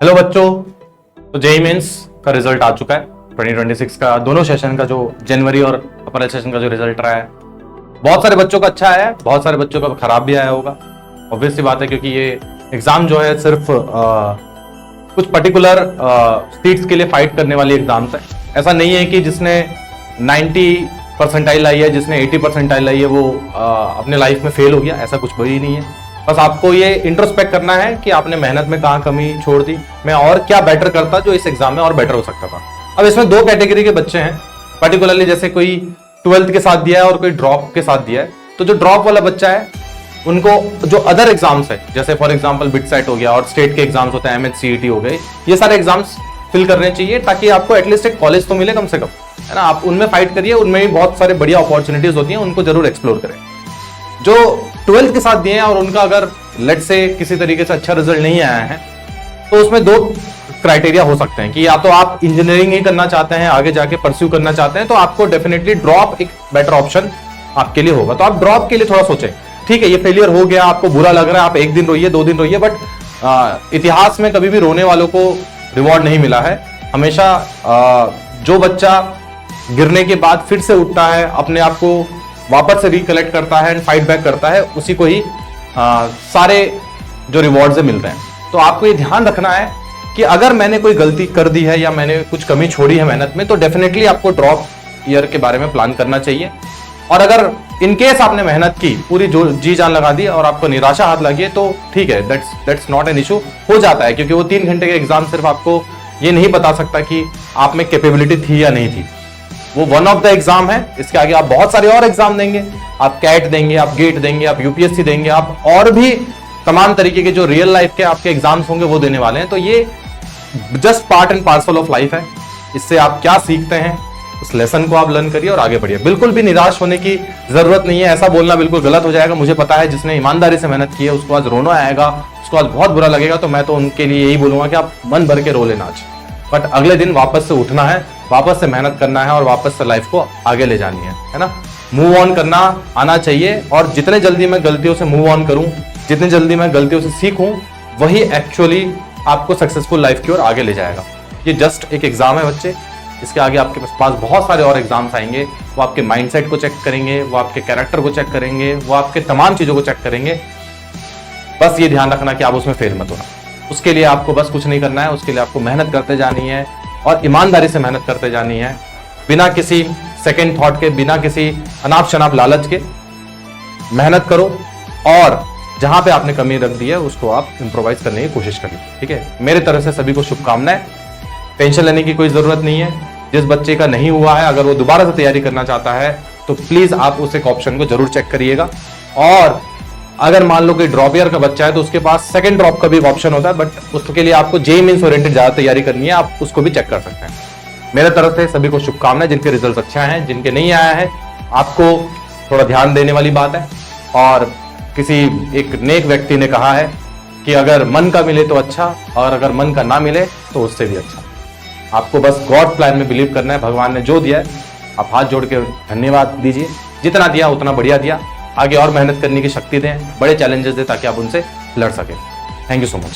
Hello बच्चों, तो JEE mains का रिजल्ट आ चुका है 2026 का। दोनों सेशन का जो जनवरी और अप्रैल सेशन का जो रिजल्ट रहा है, बहुत सारे बच्चों का अच्छा आया है, बहुत सारे बच्चों का खराब भी आया होगा। ऑब्वियस सी बात है, क्योंकि ये एग्जाम जो है सिर्फ कुछ पर्टिकुलर सीट्स के लिए फाइट करने वाली एग्जाम्स है। ऐसा नहीं है कि जिसने 90 परसेंटाइल आई है, जिसने 80 परसेंटाइल आई है, वो अपने लाइफ में फेल हो गया। ऐसा कुछ भी नहीं है। बस आपको ये इंट्रोस्पेक्ट करना है कि आपने मेहनत में कहाँ कमी छोड़ दी, मैं और क्या बेटर करता जो इस एग्जाम में और बेटर हो सकता था। अब इसमें दो कैटेगरी के बच्चे हैं पर्टिकुलरली, जैसे कोई 12th के साथ दिया है और कोई ड्रॉप के साथ दिया है। तो जो ड्रॉप वाला बच्चा है, उनको जो अदर एग्जाम्स है, जैसे फॉर एग्जांपल बिटसेट हो गया और स्टेट के एग्जाम्स होते हैं, MHCET हो गए, ये सारे एग्जाम्स फिल करने चाहिए ताकि आपको एटलीस्ट एक कॉलेज तो मिले कम से कम, है ना। आप उनमें फाइट करिए, उनमें भी बहुत सारे बढ़िया अपॉर्चुनिटीज होती हैं, उनको जरूर एक्सप्लोर करें। जो 12th के साथ दिए हैं और उनका अगर लेट से किसी तरीके से अच्छा रिजल्ट नहीं आया है, तो उसमें दो क्राइटेरिया हो सकते हैं कि या तो आप इंजीनियरिंग ही करना चाहते हैं, आगे जाके परस्यू करना चाहते हैं, तो आपको डेफिनेटली ड्रॉप एक बेटर ऑप्शन आपके लिए होगा। तो आप ड्रॉप के लिए थोड़ा सोचें। ठीक है, ये फेलियर हो गया, आपको बुरा लग रहा है, आप एक दिन रोइए, 2 दिन रोइए, बट इतिहास में कभी भी रोने वालों को रिवॉर्ड नहीं मिला है। हमेशा जो बच्चा गिरने के बाद फिर से उठता है, अपने आप को वापस से रिकलेक्ट करता है एंड फाइट बैक करता है, उसी को ही सारे जो रिवॉर्ड्स मिलते हैं। तो आपको ये ध्यान रखना है कि अगर मैंने कोई गलती कर दी है या मैंने कुछ कमी छोड़ी है मेहनत में, तो डेफिनेटली आपको ड्रॉप ईयर के बारे में प्लान करना चाहिए। और अगर इनकेस आपने मेहनत की, पूरी जो जी जान लगा दी और आपको निराशा हाथ लगी है, तो ठीक है, दैट्स नॉट एन इशू। हो जाता है, क्योंकि वो 3 घंटे का एग्जाम सिर्फ आपको ये नहीं बता सकता कि आप में कैपेबिलिटी थी या नहीं थी। वो वन ऑफ द एग्जाम है, इसके आगे आप बहुत सारे और एग्जाम देंगे। आप कैट देंगे, आप गेट देंगे, आप यूपीएससी देंगे, आप और भी तमाम तरीके के जो रियल लाइफ के आपके एग्जाम्स होंगे वो देने वाले हैं। तो ये just part and parcel of life है। इससे आप क्या सीखते हैं, उस लेसन को आप लर्न करिए और आगे बढ़िए। बिल्कुल भी निराश होने की जरूरत नहीं है। ऐसा बोलना बिल्कुल गलत हो जाएगा। मुझे पता है, जिसने ईमानदारी से मेहनत की है उसको आज रोना आएगा, उसको आज बहुत बुरा लगेगा। तो मैं तो उनके लिए यही बोलूंगा कि आप मन भर के रो लेना आज, बट अगले दिन वापस से उठना है, वापस से मेहनत करना है और वापस से लाइफ को आगे ले जानी है ना। मूव ऑन करना आना चाहिए, और जितने जल्दी मैं गलतियों से मूव ऑन करूं, जितनी जल्दी मैं गलतियों से सीखूं, वही एक्चुअली आपको सक्सेसफुल लाइफ की ओर आगे ले जाएगा। ये जस्ट एक एग्जाम है बच्चे, इसके आगे आपके पास बहुत सारे और एग्जाम्स आएंगे। वो आपके माइंडसेट को चेक करेंगे, वो आपके कैरेक्टर को चेक करेंगे, वो आपके तमाम चीजों को चेक करेंगे। बस ये ध्यान रखना कि आप उसमें फेल मत होना। उसके लिए आपको बस कुछ नहीं करना है, उसके लिए आपको मेहनत करते जानी है और ईमानदारी से मेहनत करते जानी है, बिना किसी सेकंड थॉट के, बिना किसी अनाप शनाप लालच के। मेहनत करो और जहां पे आपने कमी रख दी है उसको आप इंप्रोवाइज करने की कोशिश करिए। ठीक है, मेरे तरफ से सभी को शुभकामनाएं। टेंशन लेने की कोई जरूरत नहीं है। जिस बच्चे का नहीं हुआ है, अगर वो दोबारा से तैयारी करना चाहता है, तो प्लीज आप उस एक ऑप्शन को जरूर चेक करिएगा। और अगर मान लो कि ड्रॉप ईयर का बच्चा है, तो उसके पास सेकंड ड्रॉप का भी ऑप्शन होता है, बट उसके लिए आपको जेईई मेंस ओरिएंटेड ज्यादा तैयारी करनी है, आप उसको भी चेक कर सकते हैं। मेरे तरफ से सभी को शुभकामनाएं। जिनके रिजल्ट अच्छा है, जिनके नहीं आया है, आपको थोड़ा ध्यान देने वाली बात है। और किसी एक नेक व्यक्ति ने कहा है कि अगर मन का मिले तो अच्छा, और अगर मन का ना मिले तो उससे भी अच्छा। आपको बस गॉड प्लान में बिलीव करना है। भगवान ने जो दिया है, आप हाथ जोड़ के धन्यवाद दीजिए। जितना दिया उतना बढ़िया दिया। आगे और मेहनत करने की शक्ति दें, बड़े चैलेंजेस दें, ताकि आप उनसे लड़ सकें। Thank you so much.